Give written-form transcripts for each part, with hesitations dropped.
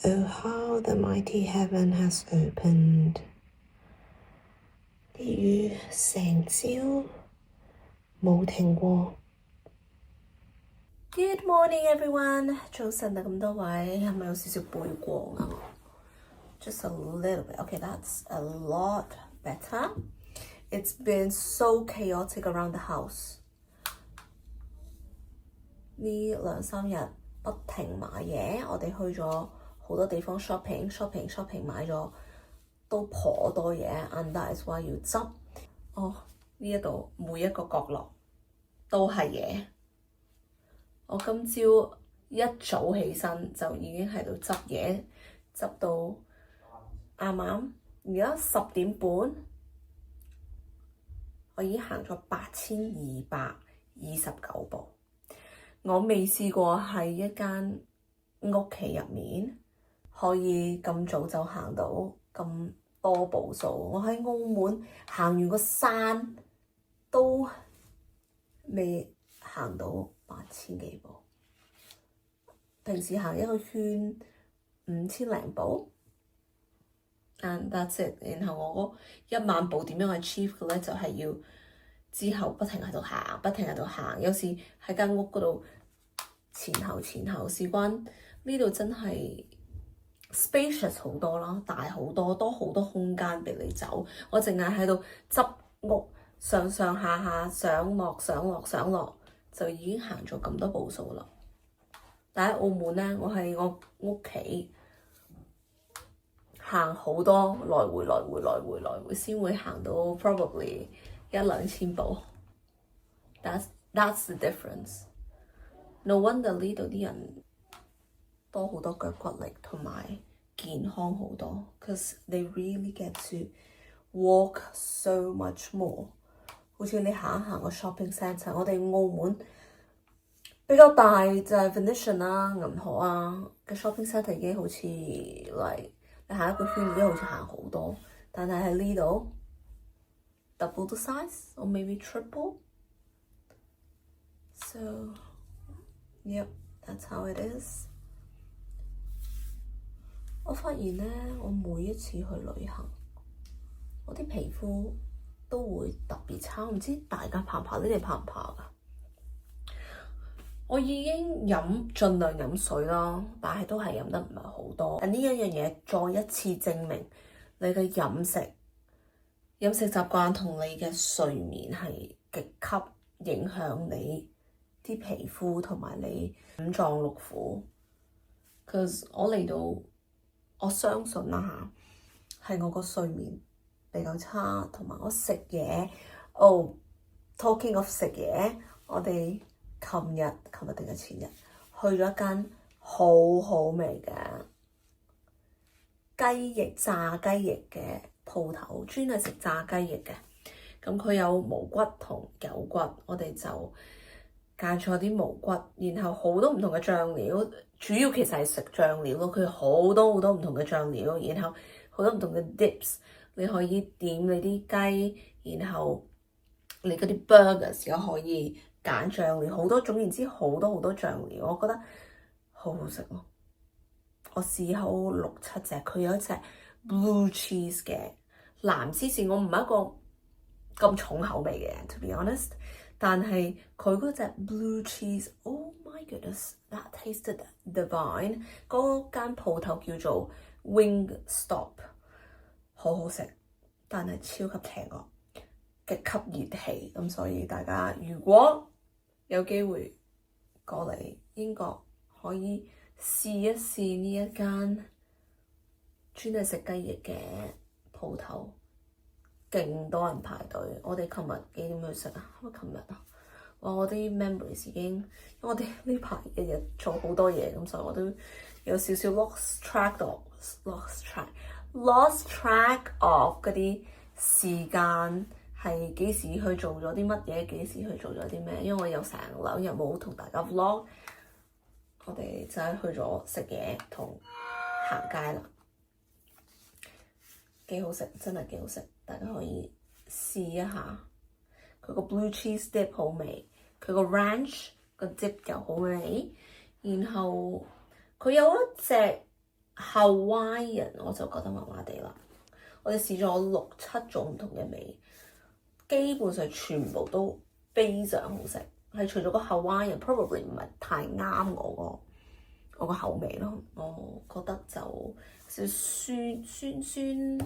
Oh, how the mighty heaven has opened. 啲雨成朝冇停過。Good morning, everyone. 早晨啊，咁多位，係咪有少少背光啊？ Just a little bit. Okay, that's a lot better. It's been so chaotic around the house. 呢兩三日不停買嘢，我哋去咗好多地方 shopping 買咗都頗多嘢 and that is why 要執。呢一度每一個角落都係嘢。我今朝一早起身就已經喺度執嘢，執到啱啱而家10點半，我已經行咗8229步。我未試過喺一間屋企入面可以咁早就行到咁多步數。我喺澳門行完個山都未行到8000幾步，平時行一個圈5000零步 and that's it。 然後我嗰1萬步點樣 achieve 嘅咧，就係要之後不停喺度行，有時喺間屋嗰度前後，事關呢度真係 spacious 好多啦，大好多，多好多空間俾你走。我淨係喺度執屋，上下上落，就已經行咗咁多步數啦。但喺澳門咧，我喺我屋企行好多來回先會行到 probably 1-2千步。That's the difference. No wonder 呢度啲人多好多腳骨力同埋健康好多 ，cause they really get to walk so much more。好似你行一行個 shopping centre， 我哋澳門比較大就係 Venetian 啦、銀河啊嘅 shopping centre 已經好似嚟你行一個圈已經好似行好多，但係喺呢度 double the size or maybe triple。So yep, that's how it is。我發現咧，我每一次去旅行，我啲皮膚都會特別差，唔知大家怕唔怕？你哋怕唔怕㗎？我已經盡量飲水啦，但係都係飲得唔係好多。呢一樣嘢再一次證明你嘅飲食習慣同你嘅睡眠係極級影響你啲皮膚同埋你五臟六腑。cause 我嚟到，我相信啦嚇，係我個睡眠比較差，同埋我食嘢。Talking of 食嘢，我哋琴日定係前日去咗一間好好味嘅炸雞翼嘅鋪頭，專係食炸雞翼嘅。咁佢有無骨同有骨，我哋就揀咗啲無骨，然後好多唔同嘅醬料，主要其實係食醬料咯。佢好多唔同嘅醬料，然後好多唔同嘅 dips， 你可以點你啲雞，然後你嗰啲 burgers 又可以揀醬料，好多總言之好多醬料，我覺得好好食咯。我試好6-7隻，佢有一隻 blue cheese 嘅藍芝士，我唔係一個咁重口味嘅 to be honest， 但係佢嗰隻 blue cheese，oh my goodness，that tasted divine。嗰間鋪頭叫做 Wingstop， 好好食，但係超級邪惡，極級熱氣。咁所以大家如果有機會過嚟英國，可以試一試呢一間專係食雞翼嘅鋪頭，勁多人排隊。我哋琴日幾點去食啊？係咪琴日啊？我啲 memories 已經，因為我哋呢排日日做好多嘢，咁所以我都有少少 lost track of 嗰啲時間係幾時去做咗啲乜嘢，幾時去做咗啲咩？因為我有成2日冇同大家 vlog， 我哋就係去咗食嘢同行街啦，幾好食，真係幾好食，大家可以試一下。佢個 blue cheese dip 好味，佢個 ranch 個 dip 又好味，然後佢有一隻 Hawaiian 我就覺得麻麻地啦。我哋試咗6-7種唔同嘅味，基本上全部都非常好食，係除咗個 Hawaiian probably 唔係太啱我個口味咯。我覺得就少酸。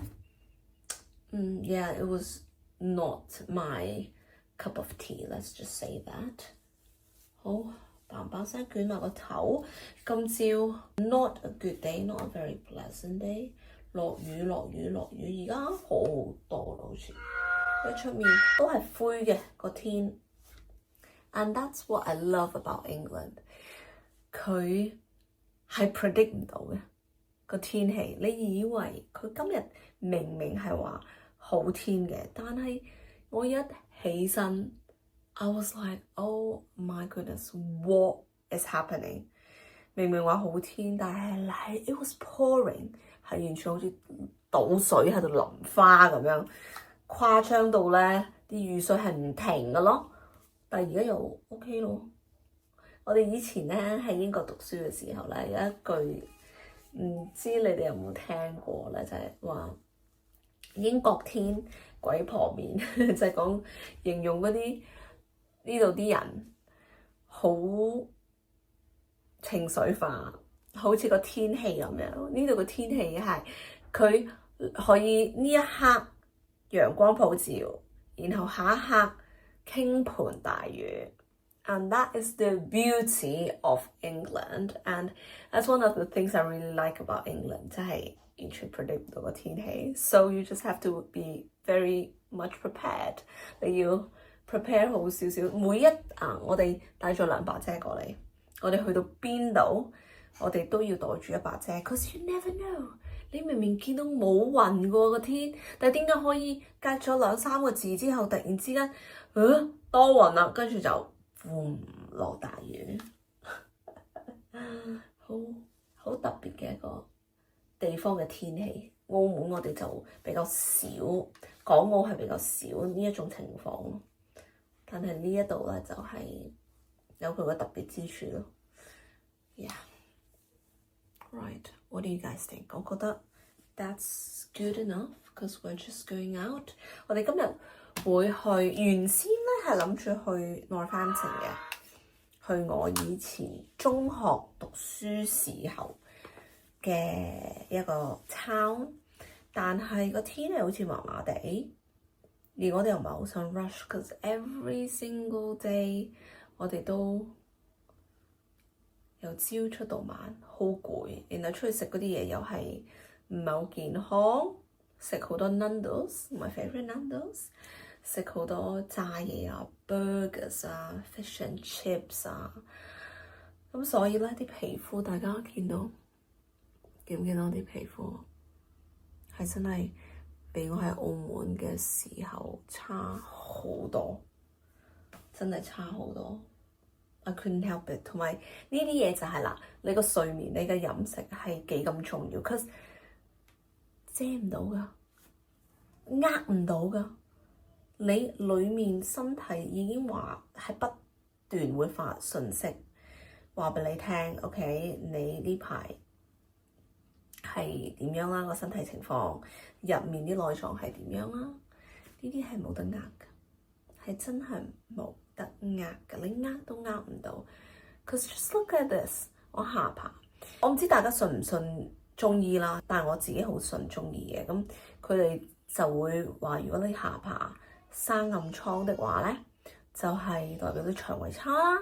Yeah, it was not my cup of tea. Let's just say that. 好，嘭聲捲埋個頭。今朝 not a good day, not a very pleasant day。落雨，而家好多好似喺出面都係灰嘅個天。And that's what I love about England。佢係 predict 唔到嘅個天氣。你以為佢今日明明係話好天嘅，但係我一起身 I was like, oh my goodness, what is happening？ 明明話好天，但係 it was pouring。係完全好似倒水喺度淋花咁樣，誇張到咧啲雨水係唔停嘅咯。但係而家又 OK 咯。我哋以前咧喺英國讀書嘅時候咧，有一句唔知你哋有冇聽過咧，就係話英國天鬼婆面，就係講形容嗰啲呢度啲人好情緒化。好似個天氣咁樣，呢度個天氣係佢可以呢一刻陽光普照，然後下一刻傾盆大雨。And that is the beauty of England. And that's one of the things I really like about England， 就係完全 predict 唔到個天氣。So you just have to be very much prepared。你要 prepare 好少少。我哋帶咗2把遮過嚟，我哋去到邊度？我哋都要袋住1把遮 ，cause you never know。你明明見到冇雲過個天，但係點解可以隔咗2-3個字之後，突然之間，多雲啦，跟住就落大雨，好特別嘅一個地方嘅天氣。澳門我哋就比較少，港澳係比較少呢一種情況咯。但係呢一度咧就係有佢個特別之處咯。Yeah。Right, what do you guys think？ 我覺得 that's good enough because we're just going out。我哋今日會去，原先咧係諗住去 Northampton 嘅，去我以前中學讀書時候嘅一個 town， 但係個天氣好似麻麻地，而我哋又唔係好想 rush，because every single day 我哋都由朝出到晚，好攰，然後出去食嗰啲嘢又係唔係好健康，食好多 Nando's，my favorite Nando's， 食好多炸嘢啊 burgers 啊 fish and chips 啊，咁所以咧啲皮膚大家見唔見到啲皮膚係真係比我喺澳門嘅時候差好多，真係差好多。I couldn't help it。 同埋呢啲嘢就係啦，你個睡眠、你嘅飲食係幾咁重要 ，cause 遮唔到噶，呃唔到噶。你裡面身體已經話係不斷會發訊息話俾你聽 ，OK， 你呢排係點樣啦？個身體情況入面啲內臟係點樣啦？呢啲係冇得呃㗎，係真係冇得呃㗎，你呃都呃唔到。Cause just look at this， 我下巴，我唔知大家信唔信中醫啦，但係我自己好信中醫嘅。咁佢哋就會話，如果你下巴生暗瘡的話咧，就係代表你腸胃差啦；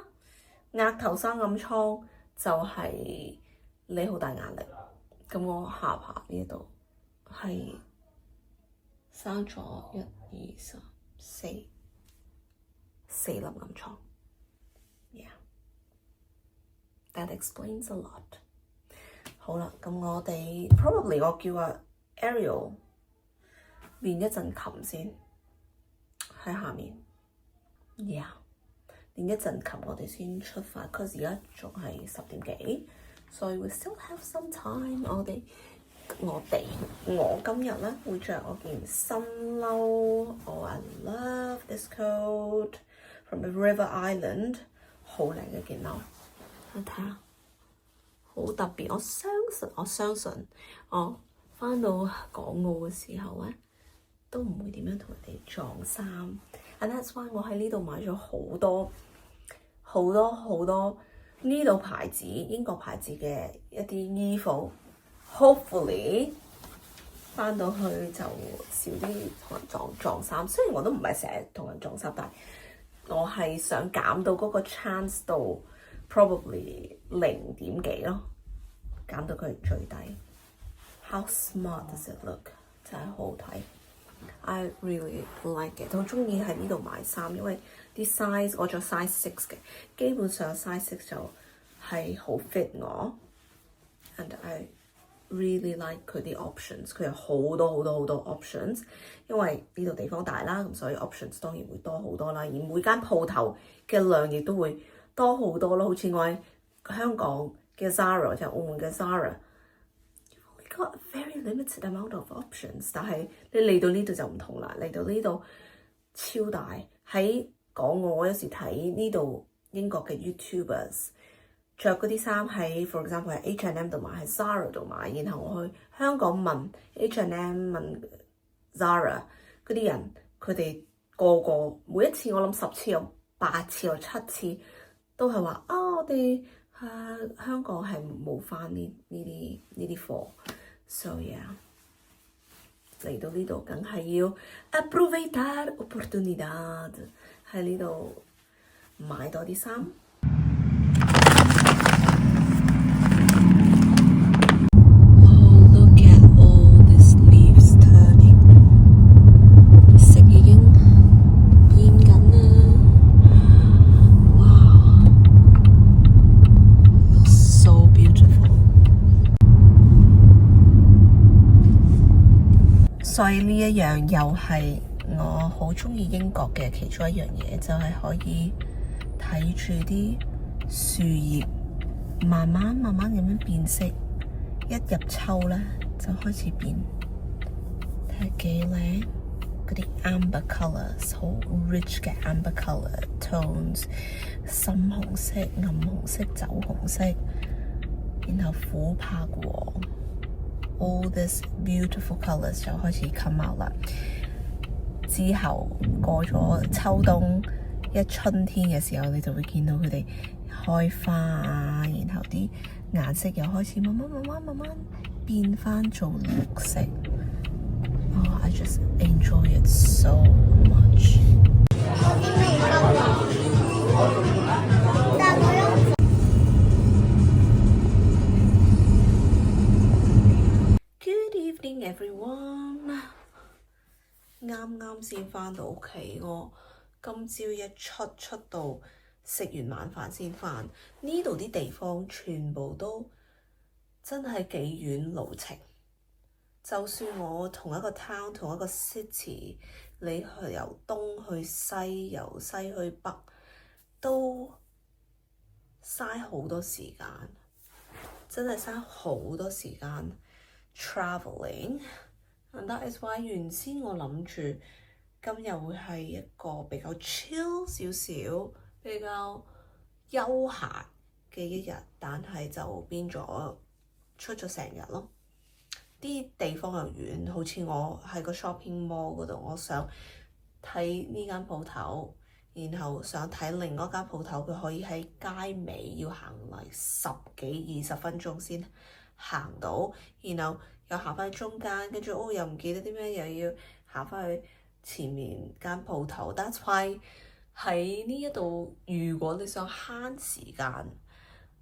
額頭生暗瘡就係你好大壓力。咁我下巴呢度係生咗1、2、3、4粒暗瘡。Yeah，that explains a lot。好啦，咁我哋 probably 我叫阿 Ariel 練一陣琴先喺下面。Yeah， 練一陣琴我哋先出發 ，cause 而家仲係10點幾，所以 we still have some time。我今日咧會着我件新褸。Oh, I love this coat from the River Island， 好靚嘅件褸，你睇下，好特別。我相信我返到港澳嘅時候咧，都唔會點樣同人哋撞衫。And that's why 我喺呢度買咗好多呢度牌子英國牌子嘅一啲衣服。Hopefully 返到去就少啲同人撞衫。雖然我都唔係成日同人撞衫，但係我係想減到嗰個 chance 到 probably 0點幾咯，減到佢最低。How smart does it look？ 真係好好睇。I really like it。好中意喺呢度買衫，因為啲 size 我着 size 6嘅，基本上 size 6就係好 fit 我。And I really like 佢啲 options， 佢有好多 options。因為呢度地方大啦，咁所以 options 當然會多好多啦。而每間鋪頭嘅量亦都會多好多咯。好似我喺香港嘅 Zara 就係澳門嘅 Zara。You've only got a very limited amount of options， 但係你嚟到呢度就唔同啦，嚟到呢度超大。喺港澳我有時睇呢度英國嘅 YouTubers 着嗰啲衫喺 for example 喺 H&M 度買，喺 Zara 度買，然後我去香港問 H&M 問 Zara 嗰啲人，佢哋個每一次我諗10次有8次有7次都係話我哋香港係冇返呢啲貨。So yeah， 嚟到呢度梗係要 aproveitar oportunidad， 喺呢度買多啲衫。所以呢一樣又係我好中意英國嘅其中一樣嘢，就係可以睇住啲樹葉慢慢咁樣變色，一入秋咧就開始變，睇下幾靚。嗰啲 amber colours 好 rich 嘅 amber colour tones， 深紅色、暗紅色、酒紅色，然後琥珀黃。All this beautiful colours 就開始 come out 啦。之後過咗秋冬，一春天嘅時候，你就會見到佢哋開花啊，然後啲顏色又開始慢慢變翻做綠色。I just enjoy it so much。Everyone， 啱先返到屋企，我今朝一出到食完晚飯先返。呢度啲地方全部都真係幾遠路程，就算我同一個 town 同一個 city， 你去由東去西，由西去北，都嘥好多時間，真係嘥好多時間。Traveling， and that is why 原先我諗住今日會係一個比較 chill 少少、比較休閒嘅一日，但係就變咗出咗成日咯。啲地方又遠，好似我喺個 shopping mall 嗰度，我想睇呢間鋪頭，然後想睇另外一間鋪頭，佢可以喺街尾要行嚟10幾20分鐘先行到，然後又行翻去中間，跟住又唔記得啲咩，又要行翻去前面間鋪頭。That's why 喺呢一度，如果你想慳時間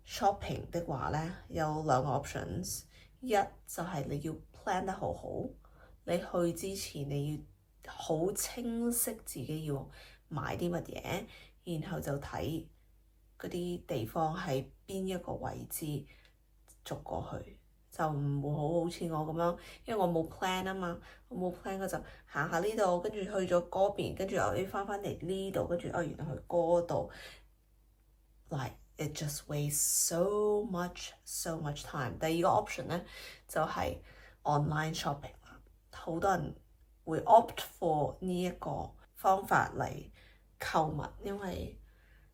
shopping 的話咧，有2個 options。一就係你要 plan 得好好，你去之前你要好清晰自己要買啲乜嘢，然後就睇嗰啲地方喺邊一個位置逐過去，就唔會好似我咁樣，因為我冇 plan 啊嘛，我冇 plan 我就行下呢度，跟住去咗嗰邊，跟住又要翻嚟呢度，跟住原來去嗰度，like it just wastes so much time。第二個 option 咧就係 online shopping 啦，好多人會 opt for 呢一個方法嚟購物，因為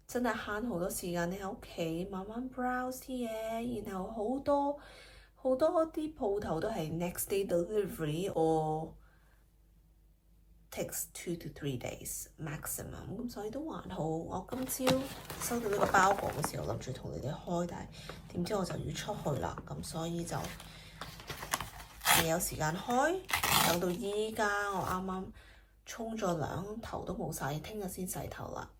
真係慳好多時間。你喺屋企慢慢 browse 啲嘢，然後好多啲鋪頭都係 next day delivery or takes 2 to 3 days maximum， 咁所以都還好。我今朝收到呢個包裹嘅時候，諗住同你哋開，但係點知我就要出去啦，咁所以就未有時間開。等到依家我啱啱沖咗涼，頭都冇洗，聽日先洗頭啦。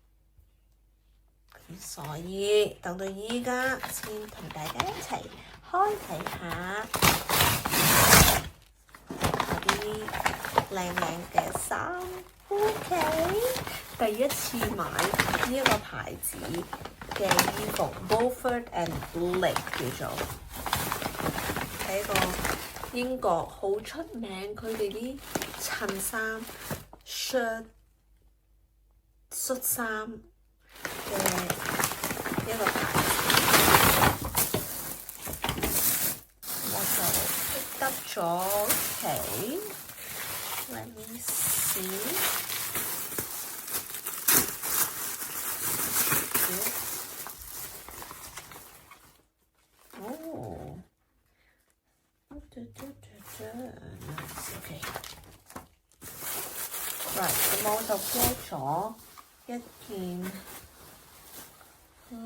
咁所以等到依家先同大家一齊開睇下啲靚靚嘅衫。OK， 第一次買呢一個牌子嘅衣服 Beaufort and Blake 叫做，係一個英國好出名，佢哋啲襯衫、恤衫嘅一個牌子，我就得咗期。Let me see。哦，OK。Right，咁我就 get 咗一件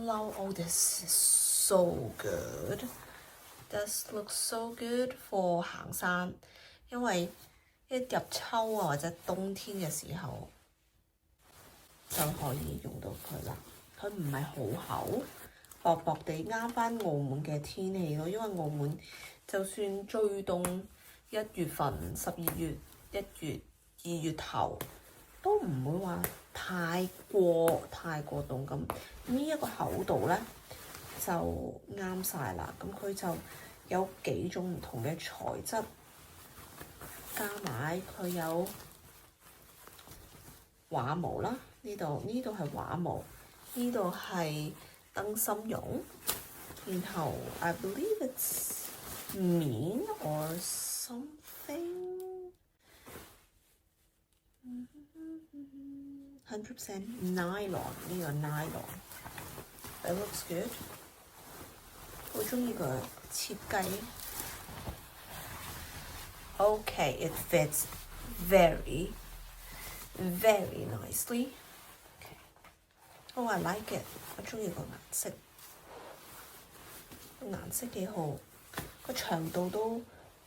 褸。Oh, this is so good. This looks so good for 行山，因為一入秋啊或者冬天嘅時候就可以用到佢啦。佢唔係好厚，薄薄地啱返澳門嘅天氣咯。因為澳門就算最凍1月份、12月、1月、2月頭都唔會話太過凍咁。呢一個厚度咧就啱晒啦。咁佢就有幾種唔同嘅材質，加埋佢有畫毛啦，呢度係畫毛，呢度係燈芯絨，然後 I believe it's 棉 or something， 100% nylon， 呢個 nylon，it looks good， 好鍾意佢設計。Okay, it fits very nicely. Okay. Oh, I like it. 我鍾意個顏色，顏色幾好，個長度都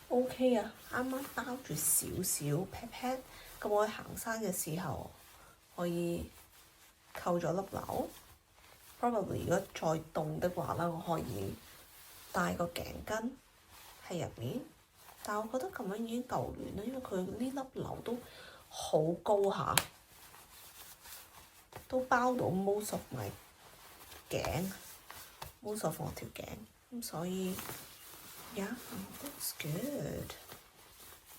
OK 啊，啱啱包住少少 pat pat。咁我去行山嘅時候可以扣咗粒紐。Probably 如果再凍的話啦，我可以帶個頸巾喺入面。但係我覺得咁樣已經夠暖啦，因為佢呢粒紐都好高下，都包到 most of my 頸，most of 我條頸，咁所以 yeah, that's good,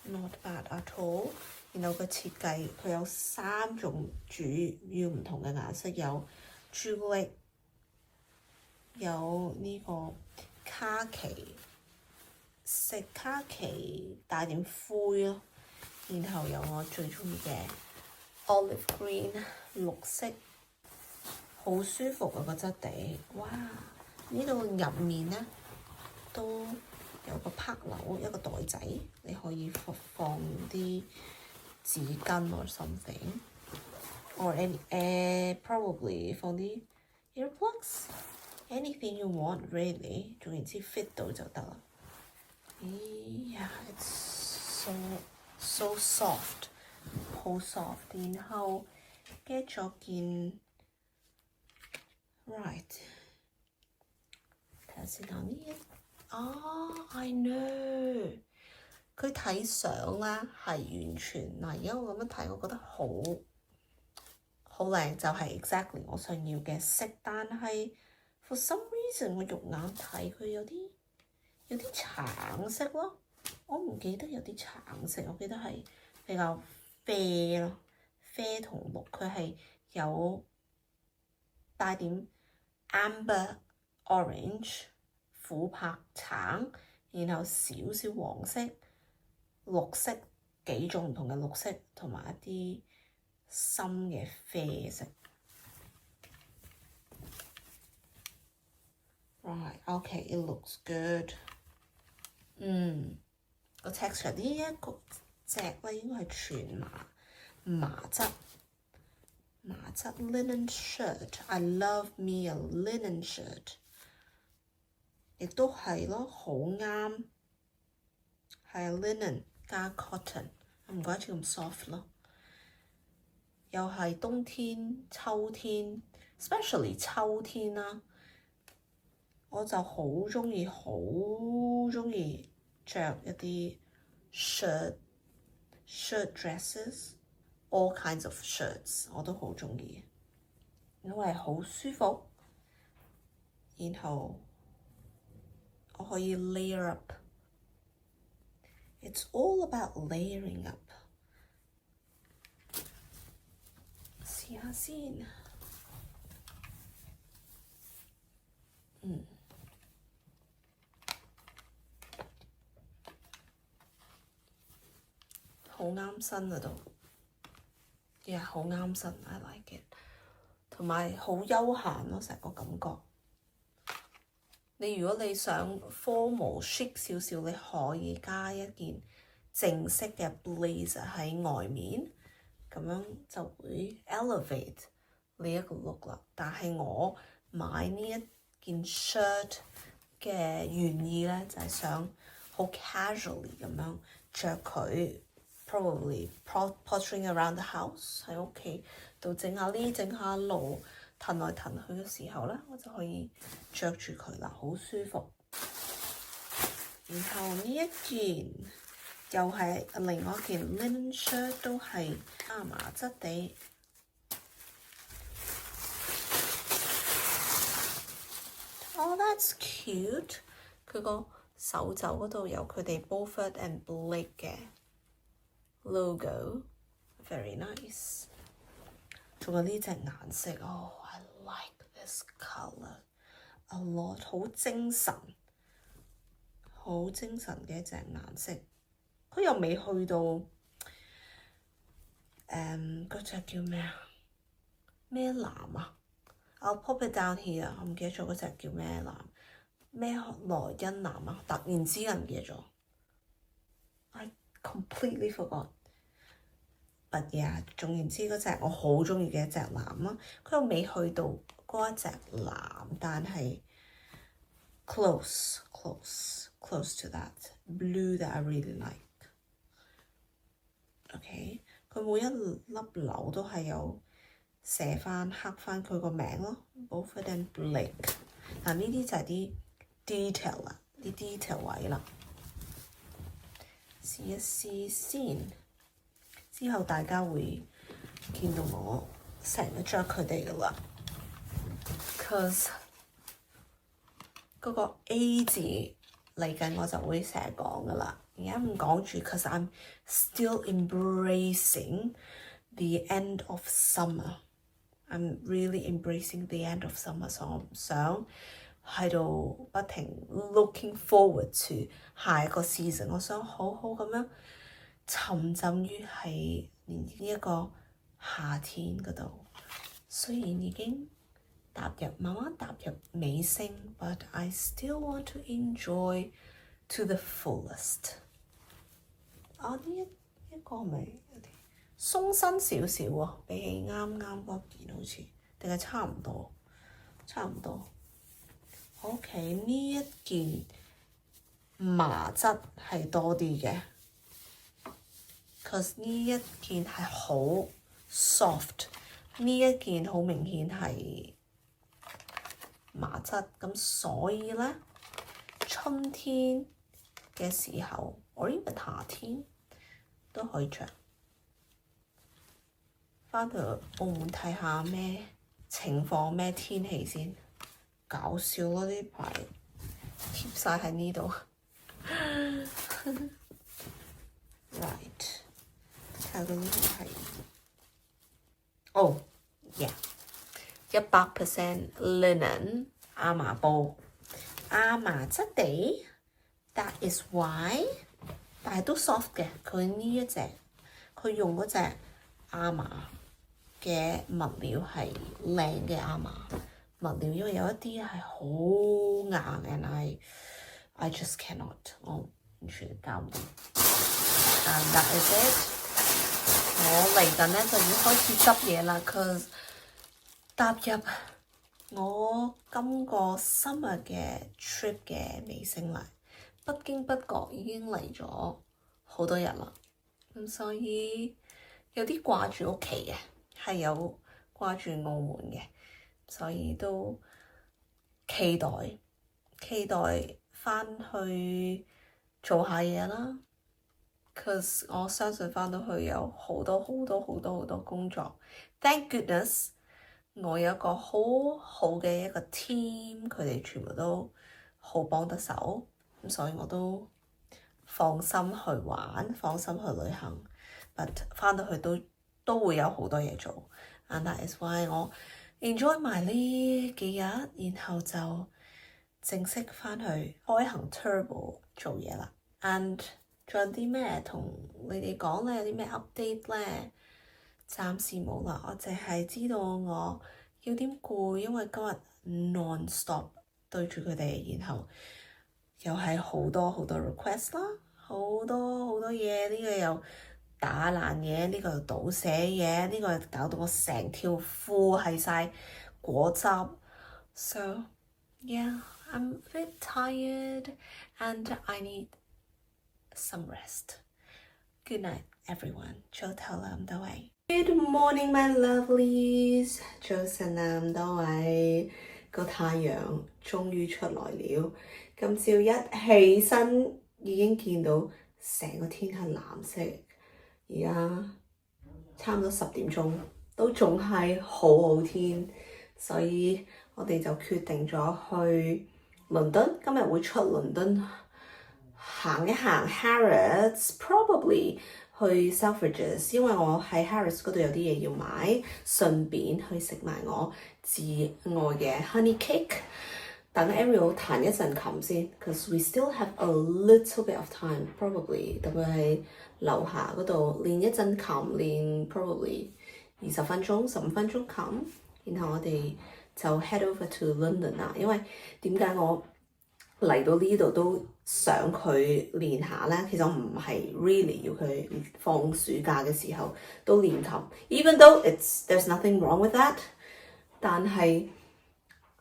not bad at all。然後個設計佢有3種主要唔同嘅顏色，有朱古力，有呢個卡其。食卡其帶點灰咯，然後有我最鍾意嘅 olive green 綠色，好舒服啊個質地。哇！呢度入面咧都有個拍鈕，一個袋仔，你可以放啲紙巾 or something or probably 放啲 earplugs anything you want really， 總言之 fit 到就得啦。Yeah, it's so soft， 好 soft。然後 get 咗件 right， 睇下先啊，呢一I know， 佢睇相啦係完全嗱，而家我咁樣睇，我覺得好靚，就係 exactly 我想要嘅色，但係 for some reason 我肉眼睇佢有啲橙色咯，我唔記得有啲橙色，我記得係比較啡咯，啡同綠，佢係有帶點 amber orange 琥珀橙，然後少少黃色、綠色，幾種唔同嘅綠色，同埋一啲深嘅啡色。Right, okay, it looks good. 個 texture 呢一個隻咧應該係全麻質 linen shirt. I love me a linen shirt. 亦都係咯，好啱係 linen 加 cotton， 唔怪之咁 soft 咯。又係冬天、秋天 ，especially 秋天啦，我就好鍾意着一啲 shirt dresses，all kinds of shirts 我都好鍾意，因為好舒服，然後我可以 layer up。It's all about layering up。試下先。好啱身啊都，好啱身 ，I like it。同埋好休閒咯，成個感覺。如果你想 formal chic 少少，你可以加一件正式嘅 blazer 喺外面，咁樣就會 elevate 呢一個 look 啦。但係我買呢一件 shirt 嘅原意咧，就係想好 casually 咁樣着佢 ，probably pottering around the house 喺屋企度整下呢整下路。騰來騰去嘅時候咧，我就可以着住佢啦，好舒服。然後呢一件又係另外一件 linen shirt， 都係麻質地。Oh, that's cute！ 佢個手袖嗰度有佢哋 Beaufort and Blake 嘅 logo，very nice。仲有呢隻顏色，I like this colour a lot， 好精神嘅一隻顏色。佢又未去到嗰隻叫咩啊？咩藍啊 ？I'll pop it down here。我唔記得咗嗰隻叫咩藍？咩萊茵藍啊？突然之間唔記得咗。I completely forgot。But yeah， 總言之嗰隻我好鍾意嘅一隻藍啦，佢又未去到嗰一隻藍，但係 close to that blue that I really like。OK， 佢每一粒紐都係有寫翻刻翻佢個名咯 ，Beaufort and Blake。嗱呢啲就係啲 detail 啦，啲 detail 位啦，試一試先。之後大家會見到我成日着佢哋噶啦 ，cause 嗰個 A 字嚟緊我就會成日講噶啦，而家唔講住 ，cause I'm still embracing the end of summer。I'm really embracing the end of summer， 所以我唔想喺度不停 looking forward to 下一個 season， 我想好好咁樣沉浸於喺呢一個夏天嗰度，雖然已經慢慢踏入尾聲 ，but I still want to enjoy to the fullest。呢一個係咪有啲鬆身少少喎？比起啱啱嗰件好似，定係差唔多？OK， 呢一件麻質係多啲嘅。cause 呢一件係好 soft， 呢一件好明顯係麻質，咁所以咧春天嘅時候，or even夏天都可以着。返去澳門睇下咩情況咩天氣先，搞笑咯！呢排貼晒喺呢度。Right。睇到呢個係100% linen 亞麻布，亞麻質地 ，that is why， 但係都 soft 嘅。佢呢一隻，佢用嗰隻亞麻嘅物料係靚嘅亞麻，物料，因為有一啲係好硬嘅，I just cannot， 我完全搞唔掂。And that is it。我嚟緊咧就要開始執嘢啦 ，cause 踏入我今個 summer 嘅 trip 嘅尾聲啦，不經不覺已經嚟咗好多日啦，咁所以有啲掛住屋企嘅，係有掛住澳門嘅，所以都期待返去做下嘢啦。Cause 我相信返到去有好多工作。Thank goodness， 我有一個好好嘅一個 team， 佢哋全部都好幫得手，咁所以我都放心去玩，放心去旅行。But 返到去都會有好多嘢做。And that is why 我 enjoy 埋呢幾日，然後就正式返去開行 Turbo 做嘢啦。And仲有啲咩同你哋講咧？有啲咩 update 咧？暫時冇啦，我淨係知道我有點攰，因為今日 non-stop 對住佢哋，然後又係好多 request 啦，好多嘢，呢個又打爛嘢，呢個又倒瀉嘢，呢個又搞到我成條褲係晒果汁。So yeah, I'm a bit tired and I need some rest. Good night, everyone. 早唞啦，咁多位。Good morning, my lovelies. 早晨啊，咁多位。個太陽終於出來了。今朝一起身已經見到成個天係藍色。而家差唔多10點鐘，都仲係好天，所以我哋就決定咗去倫敦。今日會出倫敦。行一行 Harrods，probably 去 Selfridges， 因為我喺 Harrods 嗰度有啲嘢要買，順便去食埋我至愛嘅 honey cake。等 Ariel 彈一陣琴先 ，cause we still have a little bit of time，probably 等佢喺樓下嗰度練一陣琴，練 probably 20分鐘、15分鐘琴，然後我哋就 head over to London 啦。因為點解我嚟到呢度都想佢練下咧，其實我唔係 really 要佢放暑假嘅時候都練琴 ，even though there's nothing wrong with that， 但係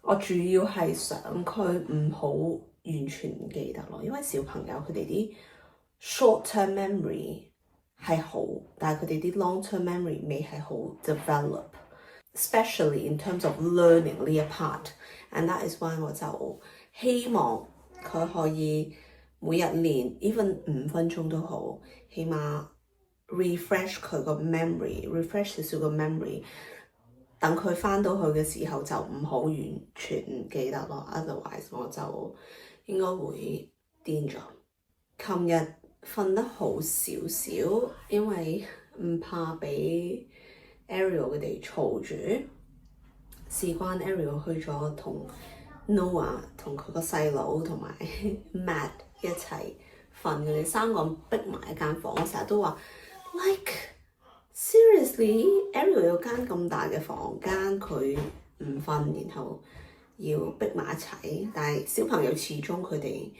我主要係想佢唔好完全唔記得咯，因為小朋友佢哋啲 short-term memory 係好，但係佢哋啲 long-term memory 未係好 develop，especially in terms of learning 呢一 part，and that is why 我就希望佢可以每日練 even 5分鐘都好，起碼 refresh 佢個 memory，refresh 少少個 memory， 等佢返到去嘅時候就唔好完全唔記得咯 ，otherwise 我就應該會癲咗。琴日瞓得好少少，因為唔怕俾 Ariel 佢哋嘈住，事關 Ariel 去咗同Noah 同佢個細佬同埋 Matt 一齊瞓，佢哋3個逼埋一間房。我成日都話 ，like seriously， Ariel 有間咁大嘅房間，佢唔瞓，然後要逼埋一齊。但係小朋友始終佢哋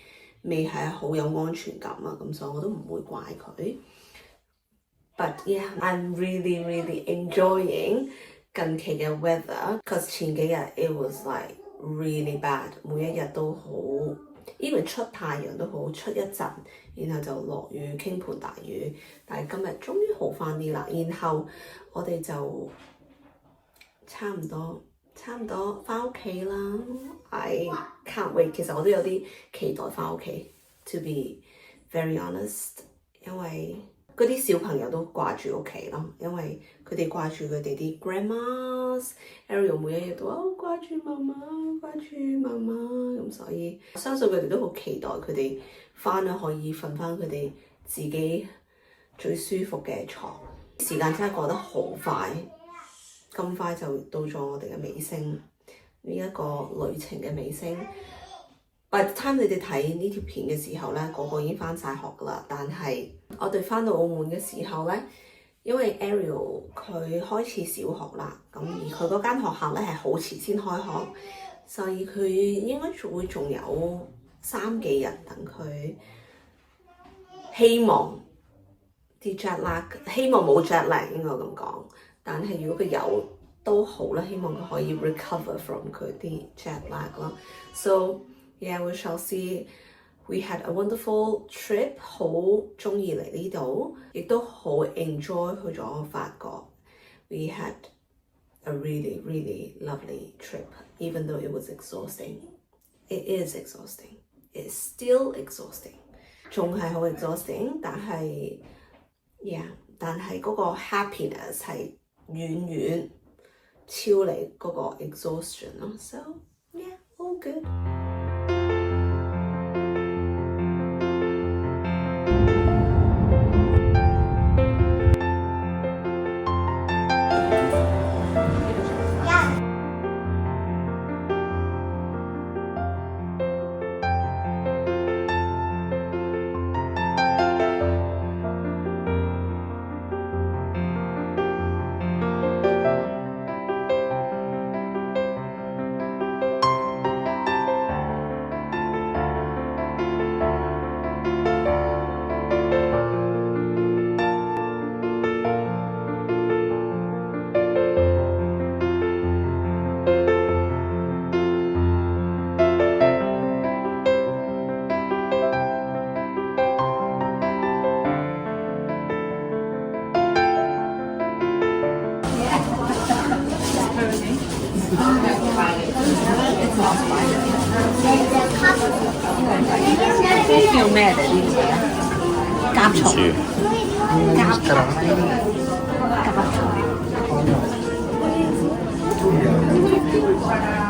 未係好有安全感啊，咁所以我都唔會怪佢。But yeah, I'm really enjoying 近期嘅 weather，cause 前幾日 it was like really bad， 每一日都好 even 出太陽都好，出一陣然後就落雨，傾盆大雨。但係今日終於好返啲啦，然後我哋就差唔多返屋企啦。I can't wait， 其實我都有啲期待返屋企 ，to be very honest， 因為嗰啲小朋友都掛住屋企咯，因為佢哋掛住佢哋啲 grandmas，Ariel 每一日都話掛住媽媽，咁所以相信佢哋都好期待佢哋返咗可以瞓返佢哋自己最舒服嘅床。時間真係過得好快，咁快就到咗我哋嘅尾聲，呢一個旅程嘅尾聲。By the time 你哋睇呢條片嘅時候咧，個個已經返晒學噶啦。但係我哋返到澳門嘅時候咧，因為 Ariel 佢開始小學啦，咁而佢嗰間學校咧係好遲先開學，所以佢應該仲有3幾日等佢。希望啲 jet lag， 希望冇 jet lag 應該咁講，但係如果佢有都好啦，希望佢可以 recover from 佢啲 jet lag 咯。So yeah, we shall see. We had a wonderful trip， 好鍾意嚟呢度，亦都好 enjoy 去咗法國。We had a really, really lovely trip, even though it was exhausting. It is exhausting. It's still exhausting. 仲係好 exhausting， 但係嗰個 happiness 係遠遠超離嗰個 exhaustion 咯。So yeah, all good.叫咩嚟？呢啲甲蟲，甲蟲呢啲甲蟲。